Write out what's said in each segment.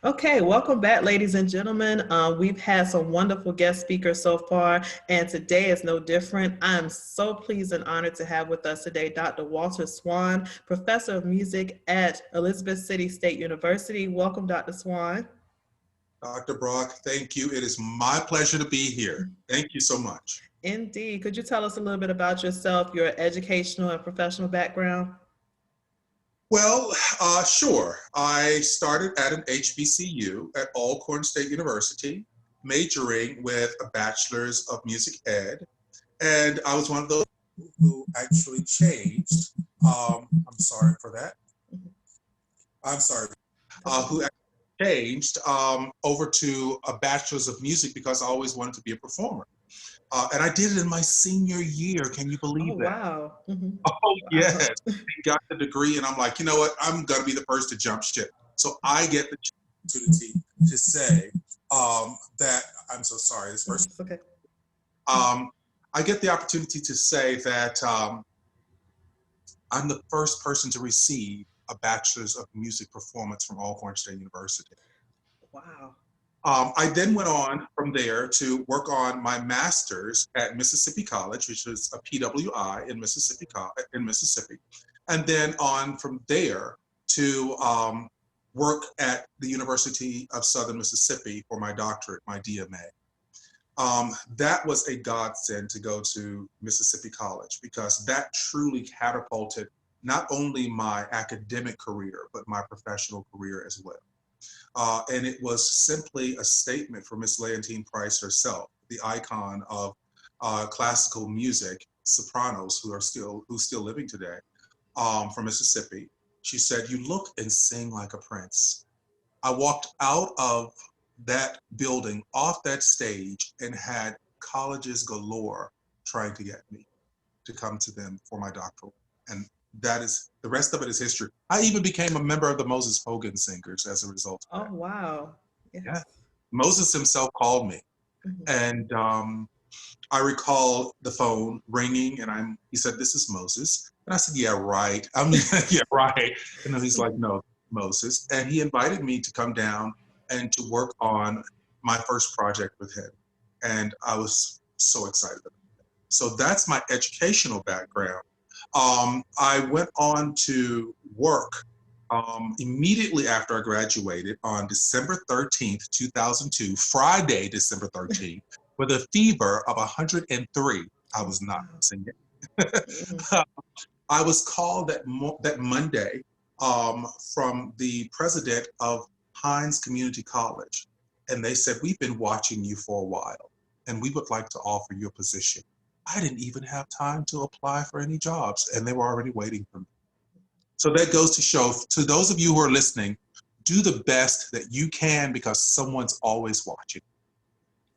Okay, welcome back, ladies and gentlemen. We've had some wonderful guest speakers so far, and today is no different. I'm so pleased and honored to have with us today Dr. Walter Swan, Professor of Music at Elizabeth City State University. Welcome, Dr. Swan. Dr. Brock, thank you. It is my pleasure to be here. Thank you so much. Indeed. Could you tell us a little bit about yourself, your educational and professional background? Well, sure. I started at an HBCU at Alcorn State University, majoring with a bachelor's of music ed. And I was one of those who actually changed. I'm sorry for that. I'm sorry. Who actually changed over to a bachelor's of music because I always wanted to be a performer. And I did it in my senior year. Can you Oh, believe that? wow. Oh, Wow. yes. Got the degree, and I'm like, you know what? I'm going to be the first to jump ship. So I get the opportunity to say that I'm so sorry. This person. It's okay. Um, I get the opportunity to say that I'm the first person to receive a bachelor's of music performance from Alcorn State University. Wow. I then went on from there to work on my master's at Mississippi College, which is a PWI in Mississippi, and then on from there to work at the University of Southern Mississippi for my doctorate, my DMA. That was a godsend to go to Mississippi College because that truly catapulted not only my academic career, but my professional career as well. And it was simply a statement for Miss Leontine Price herself, the icon of classical music, sopranos who's still living today, from Mississippi. She said, "You look and sing like a prince." I walked out of that building, off that stage, and had colleges galore trying to get me to come to them for my doctoral. And that is, the rest of it is history. I even became a member of the Moses Hogan Singers as a result of Oh, that. wow. Yeah. Yes. Moses himself called me. Mhm. And I recall the phone ringing, and he said, "This is Moses." And I said, "Yeah, right." I mean, yeah, right. And then he's like, "No, Moses." And he invited me to come down and to work on my first project with him. And I was so excited. So that's my educational background. I went on to work immediately after I graduated on December 13th, 2002, Friday, December 13th, with a fever of 103. I Oh, was not wow. singing. Mhm. I was called that Monday from the president of Hines Community College, and they said, "We've been watching you for a while, and we would like to offer you a position." I didn't even have time to apply for any jobs, and they were already waiting for me. So that goes to show, to those of you who are listening, do the best that you can because someone's always watching.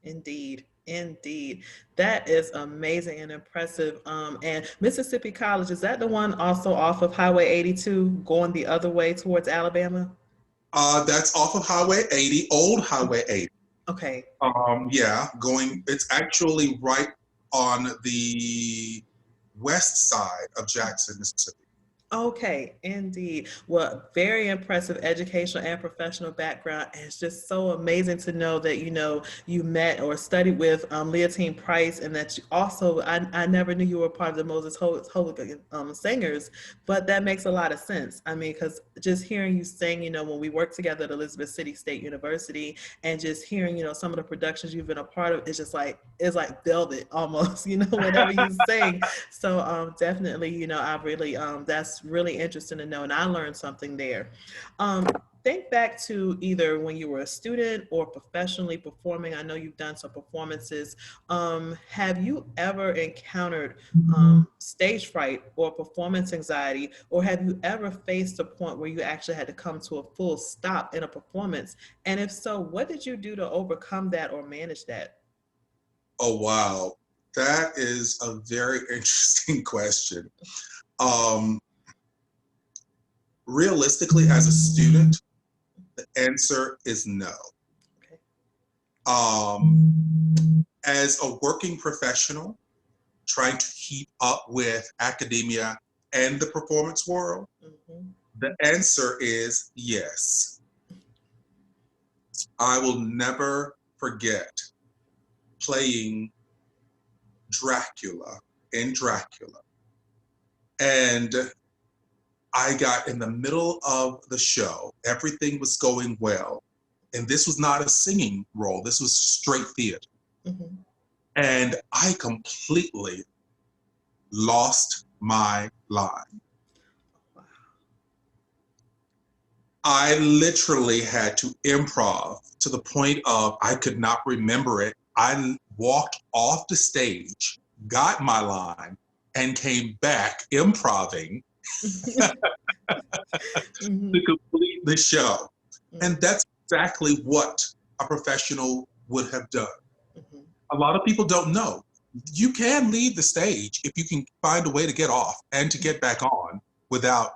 Indeed. Indeed. That is amazing and impressive. And Mississippi College, is that the one also off of Highway 82 going the other way towards Alabama? That's off of Highway 80, old Highway 80. Okay. Yeah, it's actually right on the west side of Jackson, Mississippi. Okay, indeed. Well, very impressive educational and professional background. And it's just so amazing to know that, you met or studied with Leontine Price and that you also, I never knew you were part of the Moses Hogan singers, but that makes a lot of sense. I mean, because just hearing you sing, when we worked together at Elizabeth City State University and just hearing, some of the productions you've been a part of, it's like velvet almost, whenever you sing. So definitely, I really that's really interesting to know, and I learned something there. Um, think back to either when you were a student or professionally performing. I know you've done some performances. Have you ever encountered stage fright or performance anxiety, or have you ever faced a point where you actually had to come to a full stop in a performance? And if so, what did you do to overcome that or manage that? Oh, wow. That is a very interesting question. Um, Realistically, as a student, the answer is no. Okay. As a working professional, trying to keep up with academia and the performance world, Mhm. the answer is yes. I will never forget playing Dracula in Dracula. And I got in the middle of the show. Everything was going well. And this was not a singing role. This was straight theater. Mm-hmm. And I completely lost my line. Wow. I literally had to improv to the point of I could not remember it. I walked off the stage, got my line, and came back improving Mm-hmm. to complete the show. Mm-hmm. And that's exactly what a professional would have done. Mm-hmm. A lot of people don't know. You can leave the stage if you can find a way to get off and to get back on without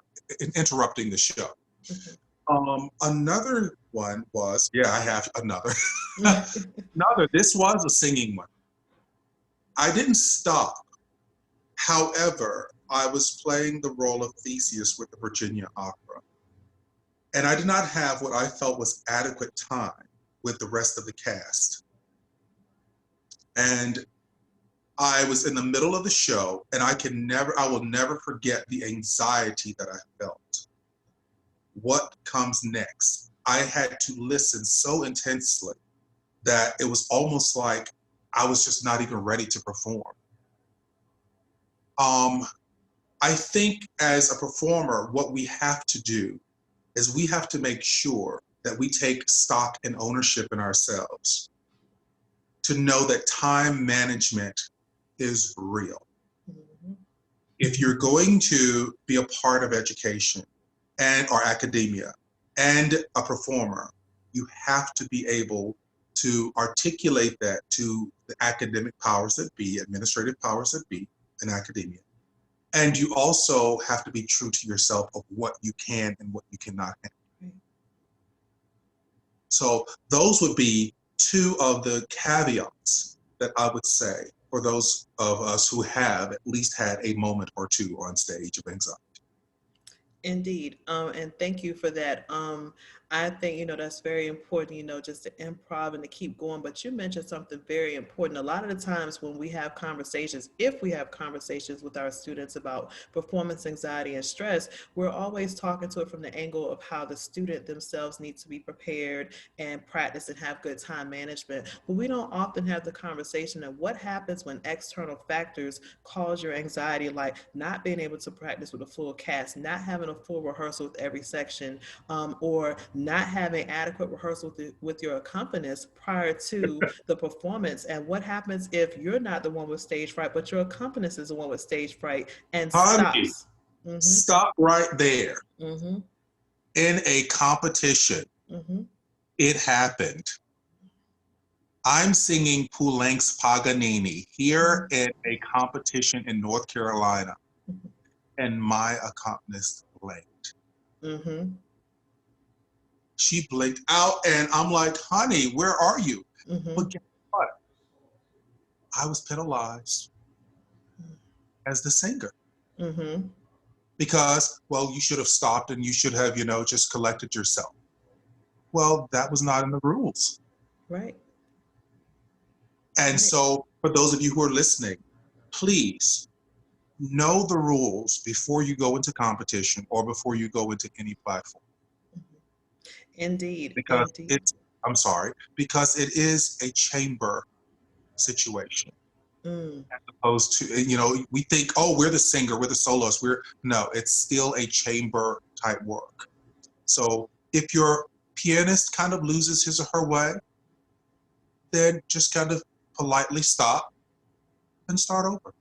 interrupting the show. Mm-hmm. Another one was, yeah, I have another. Mm-hmm. Another, this was a singing one. I didn't stop. However, I was playing the role of Theseus with the Virginia Opera. And I did not have what I felt was adequate time with the rest of the cast. And I was in the middle of the show, and I will never forget the anxiety that I felt. What comes next? I had to listen so intensely that it was almost like I was just not even ready to perform. I think as a performer, what we have to do is we have to make sure that we take stock and ownership in ourselves to know that time management is real. Mm-hmm. If you're going to be a part of education and or academia and a performer, you have to be able to articulate that to the academic powers that be, administrative powers that be in academia. And you also have to be true to yourself of what you can and what you cannot handle. Right. So those would be two of the caveats that I would say for those of us who have at least had a moment or two on stage of anxiety. Indeed. And thank you for that. I think, that's very important, just to improv and to keep going. But you mentioned something very important. A lot of the times when we have conversations, if we have conversations with our students about performance anxiety and stress, we're always talking to it from the angle of how the student themselves needs to be prepared and practice and have good time management. But we don't often have the conversation of what happens when external factors cause your anxiety, like not being able to practice with a full cast, not having a full rehearsal with every section, or not having adequate rehearsal with your accompanist prior to the performance. And what happens if you're not the one with stage fright, but your accompanist is the one with stage fright and Honey, stops? Mm-hmm. stop right there. Mm-hmm. In a competition, Mm-hmm. it happened. I'm singing Poulenc's Paganini here in a competition in North Carolina, and my accompanist blinked. Mm-hmm. She blinked out, and I'm like, honey, where are you? Mm-hmm. But guess what? I was penalized as the singer Mm-hmm. because, well, you should have stopped and you should have, just collected yourself. Well, that was not in the rules. Right. And Right. so, for those of you who are listening, please know the rules before you go into competition or before you go into any platform. Indeed. Because Indeed. because it is a chamber situation. Mm. As opposed to, we think, oh, we're the singer, we're the soloist. No, it's still a chamber type work. So if your pianist kind of loses his or her way, then just kind of politely stop and start over.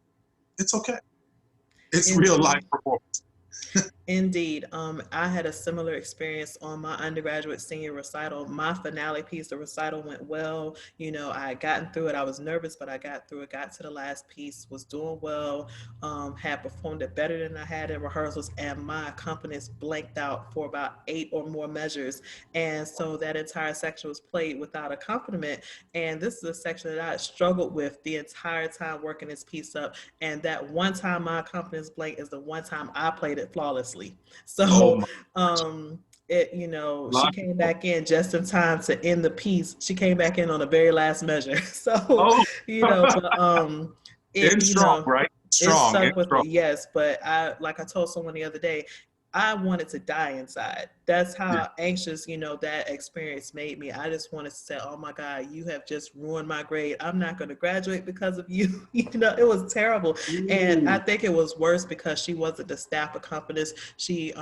It's okay. It's real life Indeed. performance. Indeed. I had a similar experience on my undergraduate senior recital. My finale piece, the recital went well. I had gotten through it. I was nervous, but I got through it, got to the last piece, was doing well, had performed it better than I had in rehearsals, and my accompanist blanked out for about 8 or more measures. And so that entire section was played without accompaniment. And this is a section that I struggled with the entire time working this piece up. And that one time my accompanist blanked is the one time I played it flawlessly. Oh So my. um, she came back in just in time to end the piece. She came back in on the very last measure. So, Oh, but it, in strong, right? it Strong, in stuck with me, strong. yes. But like I told someone the other day, I wanted to die inside. That's Yeah. how anxious, that experience made me. I just wanted to say, oh my God, you have just ruined my grade. I'm not going to graduate because of you. It was terrible. And I Ooh. think it was worse because she wasn't the staff accompanist. She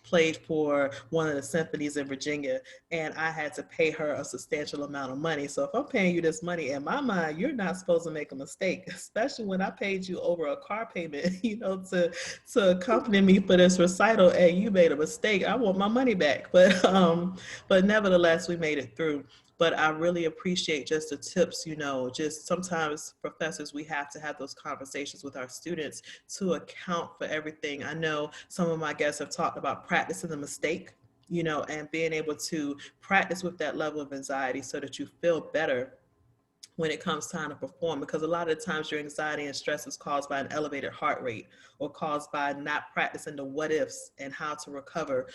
played for one of the symphonies in Virginia, and I had to pay her a substantial amount of money. So if I'm paying you this money, in my mind, you're not supposed to make a mistake, especially when I paid you over a car payment, to accompany me for this recital, and you made a mistake. I want my money back. But nevertheless, we made it through. But I really appreciate just the tips, just sometimes professors, we have to have those conversations with our students to account for everything. I know some of my guests have talked about practicing the mistake, and being able to practice with that level of anxiety so that you feel better when it comes time to perform, because a lot of the times your anxiety and stress is caused by an elevated heart rate or caused by not practicing the what ifs and how to recover.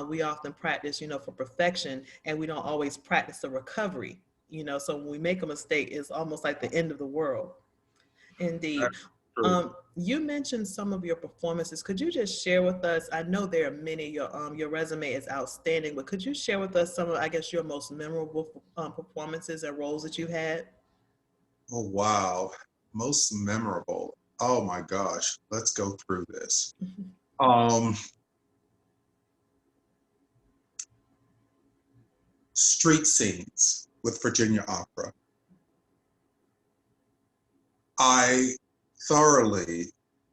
We often practice, for perfection, and we don't always practice the recovery. So when we make a mistake, it's almost like the end of the world. Indeed. That's true. You mentioned some of your performances. Could you just share with us? I know there are many. Your resume is outstanding, but could you share with us some of, I guess, your most memorable performances and roles that you had? Oh, wow. Most memorable. Oh my gosh. Let's go through this. Um, Street scenes with Virginia Opera. I thoroughly,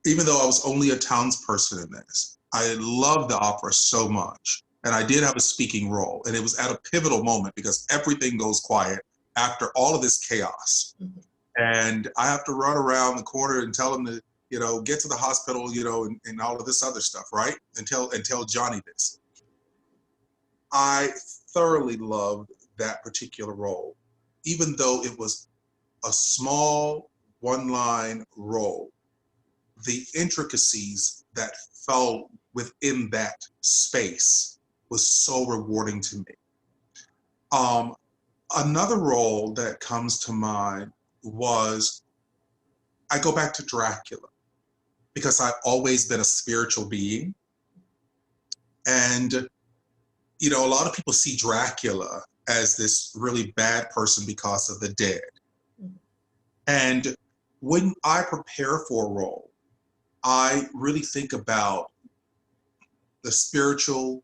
even though I was only a townsperson in this, I loved the opera so much. And I did have a speaking role. And it was at a pivotal moment because everything goes quiet after all of this chaos. And I have to run around the corner and tell them to, get to the hospital, and all of this other stuff, right? And tell Johnny this. I thoroughly loved that particular role, even though it was a small one-line role. The intricacies that fell within that space was so rewarding to me. Um, Another role that comes to mind was I go back to Dracula because I've always been a spiritual being. And, a lot of people see Dracula as this really bad person because of the dead. And when I prepare for a role, I really think about the spiritual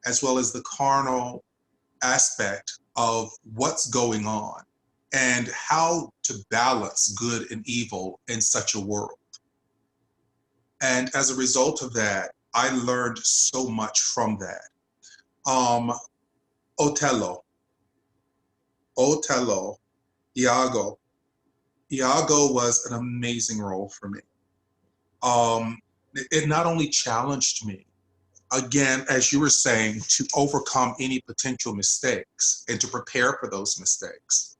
as well as the carnal aspect of what's going on and how to balance good and evil in such a world. And as a result of that, I learned so much from that. Um, Otello, Otello, Iago. Iago was an amazing role for me. It not only challenged me, again, as you were saying, to overcome any potential mistakes and to prepare for those mistakes,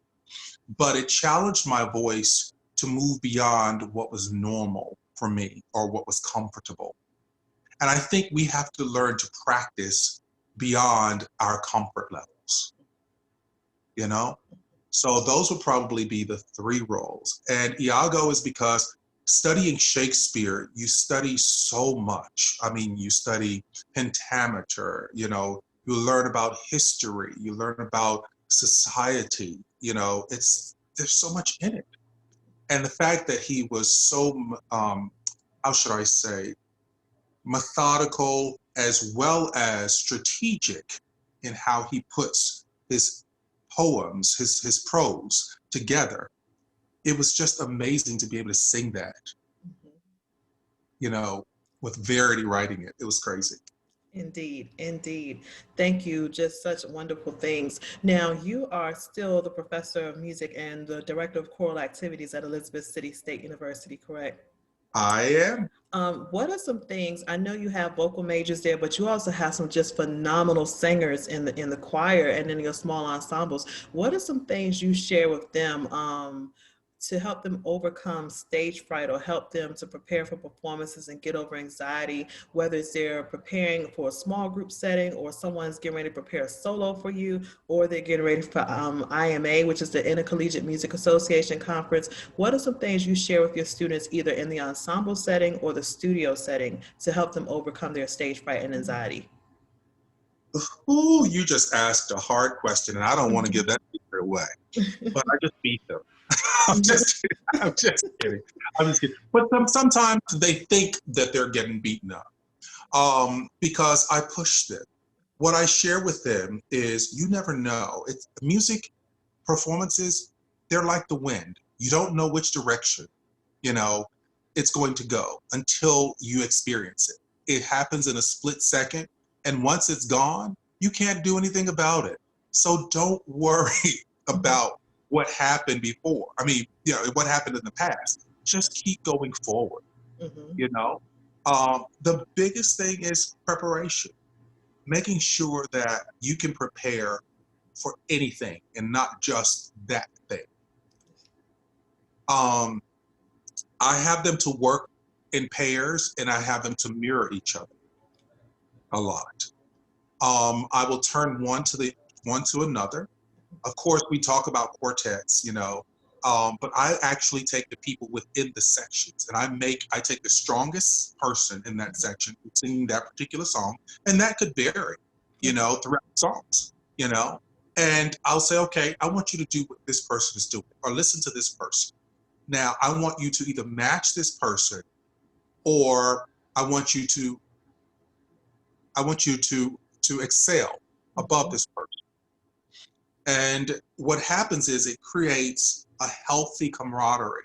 but it challenged my voice to move beyond what was normal for me or what was comfortable. And I think we have to learn to practice beyond our comfort levels, you know? So those would probably be the three roles. And Iago is because studying Shakespeare, you study so much. I mean, you study pentameter, you learn about history, you learn about society, there's so much in it. And the fact that he was so, how should I say, methodical as well as strategic in how he puts his poems, his prose together. It was just amazing to be able to sing that, you know, with Verity writing it. It was crazy. Indeed, indeed. Thank you. Just such wonderful things. Now, you are still the professor of music and the director of choral activities at Elizabeth City State University, correct? I am. What are some things? I know you have vocal majors there, but you also have some just phenomenal singers in the choir and in your small ensembles. What are some things you share with them to help them overcome stage fright or help them to prepare for performances and get over anxiety, whether it's they're preparing for a small group setting or someone's getting ready to prepare a solo for you, or they're getting ready for IMA, which is the Intercollegiate Music Association Conference. What are some things you share with your students either in the ensemble setting or the studio setting to help them overcome their stage fright and anxiety? Ooh, you just asked a hard question, and I don't want to give that secret away, but I just beat them. I'm just kidding. I'm just kidding. I'm just kidding. But sometimes they think that they're getting beaten up because I push them. What I share with them is you never know. It's music performances, they're like the wind. You don't know which direction, you know, it's going to go until you experience it. It happens in a split second, and once it's gone, you can't do anything about it. So don't worry about what happened before. I mean, you know, what happened in the past. Just keep going forward, Mhm. you know. The biggest thing is preparation, making sure that you can prepare for anything and not just that thing. Um, I have them to work in pairs and I have them to mirror each other a lot. I will turn one to another. Of course, we talk about quartets, you know, but I actually take the people within the sections and I take the strongest person in that section who's singing that particular song, and that could vary, you know, throughout songs, you know. And I'll say, okay, I want you to do what this person is doing, or listen to this person. Now, I want you to either match this person, or I want you to to excel above this person. And what happens is it creates a healthy camaraderie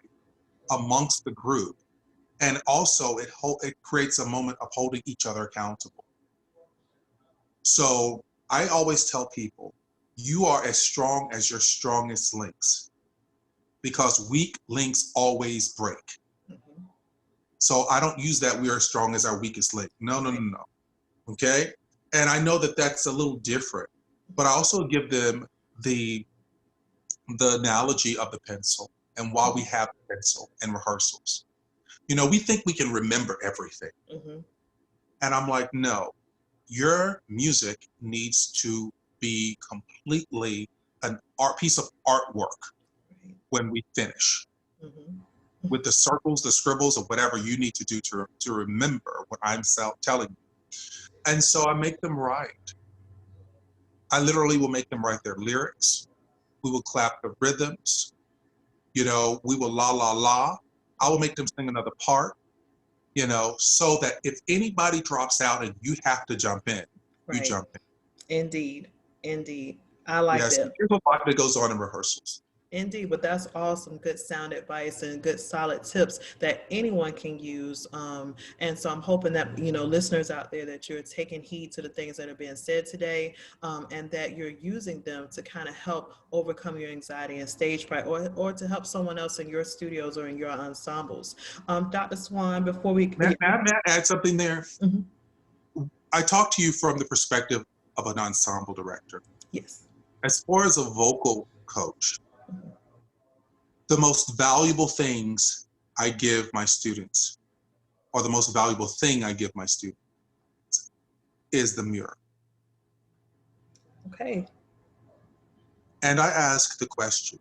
amongst the group. And also it creates a moment of holding each other accountable. So I always tell people, you are as strong as your strongest links because weak links always break. Mhm. So I don't use that we are as strong as our weakest link. No, no, no, Right. no. Okay. And I know that that's a little different, but I also give them the the analogy of the pencil and why we have the pencil and rehearsals. You know, we think we can remember everything. Mhm. And I'm like, no, your music needs to be completely an art piece of artwork Right. when we finish Mhm. with the circles, the scribbles, or whatever you need to do to remember what I'm telling you. And so I make them write. I literally will make them write their lyrics. We will clap the rhythms. You know, we will la la la. I will make them sing another part, you know, so that if anybody drops out and you have to jump in, you Right. jump in. Indeed. Indeed. I like Yes, that. there's a lot that goes on in rehearsals. Indeed, but that's awesome. Good sound advice and good solid tips that anyone can use. And so I'm hoping that, listeners out there, that you're taking heed to the things that are being said today, and that you're using them to kind of help overcome your anxiety and stage fright, or to help someone else in your studios or in your ensembles. Dr. Swan, before we, May I add something there? Mhm. I talk to you from the perspective of an ensemble director. Yes. As far as a vocal coach, the most valuable things I give my students, or the most valuable thing I give my students, is the mirror. Okay. And I ask the question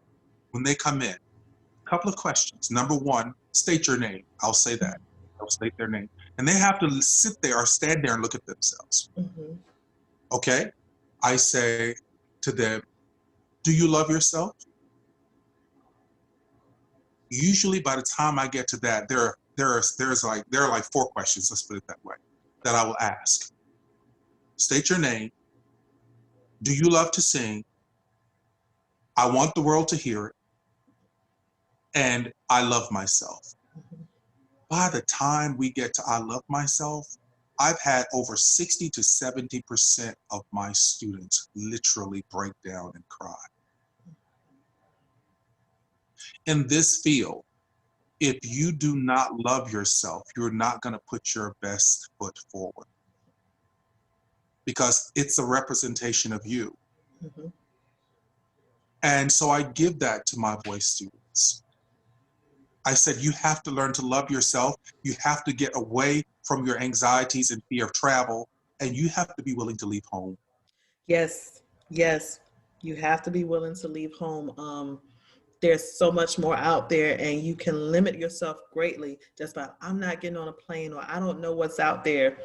when they come in, a couple of questions. Number one, state your name. I'll say that. I'll state their name. And they have to sit there or stand there and look at themselves. Mhm. Okay? I say to them, do you love yourself? Usually by the time I get to that, there are like four questions, let's put it that way, that I will ask. State your name. Do you love to sing? I want the world to hear it. And I love myself. Mhm. By the time we get to I love myself, I've had over 60 to 70% of my students literally break down and cry. In this field, if you do not love yourself, you're not going to put your best foot forward because it's a representation of you. Mhm. And so I give that to my voice students. I said, you have to learn to love yourself. You have to get away from your anxieties and fear of travel, and you have to be willing to leave home. Yes, yes, you have to be willing to leave home. There's so much more out there, and you can limit yourself greatly just by, I'm not getting on a plane, or I don't know what's out there.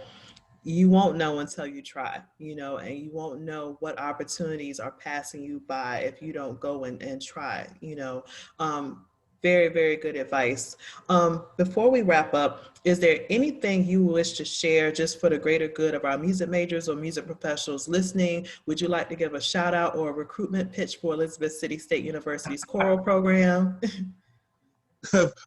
You won't know until you try, and you won't know what opportunities are passing you by if you don't go and try. Very, very good advice. Before we wrap up, is there anything you wish to share just for the greater good of our music majors or music professionals listening? Would you like to give a shout out or a recruitment pitch for Elizabeth City State University's choral program?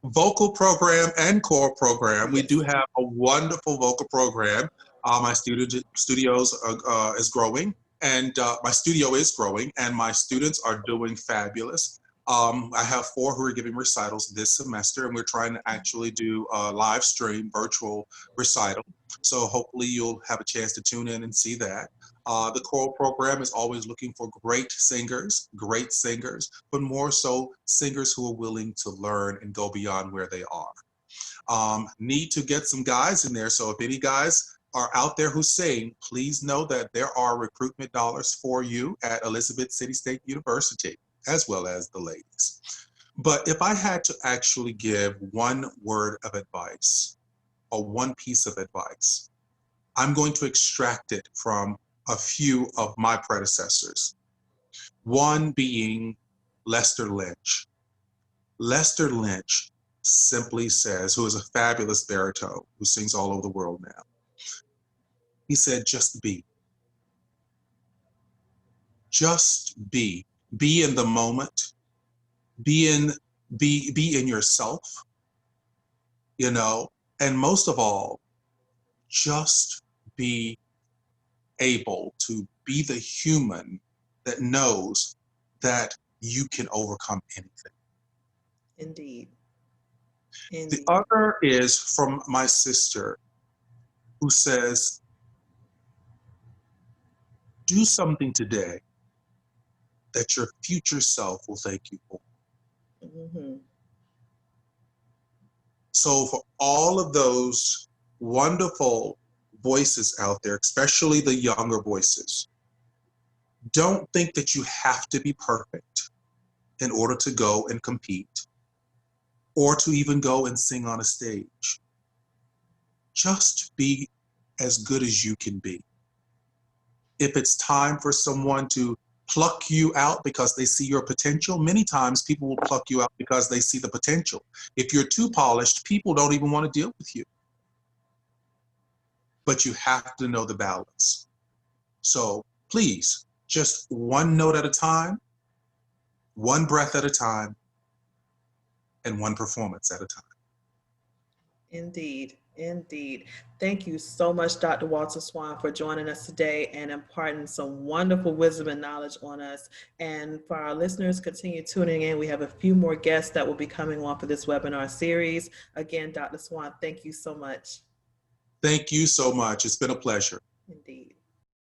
Vocal program and choral program. We do Yes. have a wonderful vocal program. My studios is growing, and my studio is growing, and my students are doing fabulous. I have 4 who are giving recitals this semester, and we're trying to actually do a live stream virtual recital. So hopefully you'll have a chance to tune in and see that. The choral program is always looking for great singers, but more so singers who are willing to learn and go beyond where they are. Need to get some guys in there. So if any guys are out there who sing, please know that there are recruitment dollars for you at Elizabeth City State University, as well as the ladies. But if I had to actually give one word of advice or one piece of advice, I'm going to extract it from a few of my predecessors. One being Lester Lynch. Lester Lynch simply says, who is a fabulous baritone who sings all over the world now. He said, just be. Just be. Be in the moment. Be in yourself, and most of all, just be able to be the human that knows that you can overcome anything. Indeed. The Indeed. other is from my sister, who says, do something today that your future self will thank you for. Mm-hmm. So for all of those wonderful voices out there, especially the younger voices, don't think that you have to be perfect in order to go and compete or to even go and sing on a stage. Just be as good as you can be. If it's time for someone to pluck you out because they see your potential, many times people will pluck you out because they see the potential. If you're too polished, people don't even want to deal with you. But you have to know the balance. So please, just one note at a time, one breath at a time, and one performance at a time. Indeed, indeed. Thank you so much, Dr. Walter Swan, for joining us today and imparting some wonderful wisdom and knowledge on us. And for our listeners, continue tuning in. We have a few more guests that will be coming on for this webinar series. Again, Dr. Swan, thank you so much. Thank you so much. It's been a pleasure. Indeed.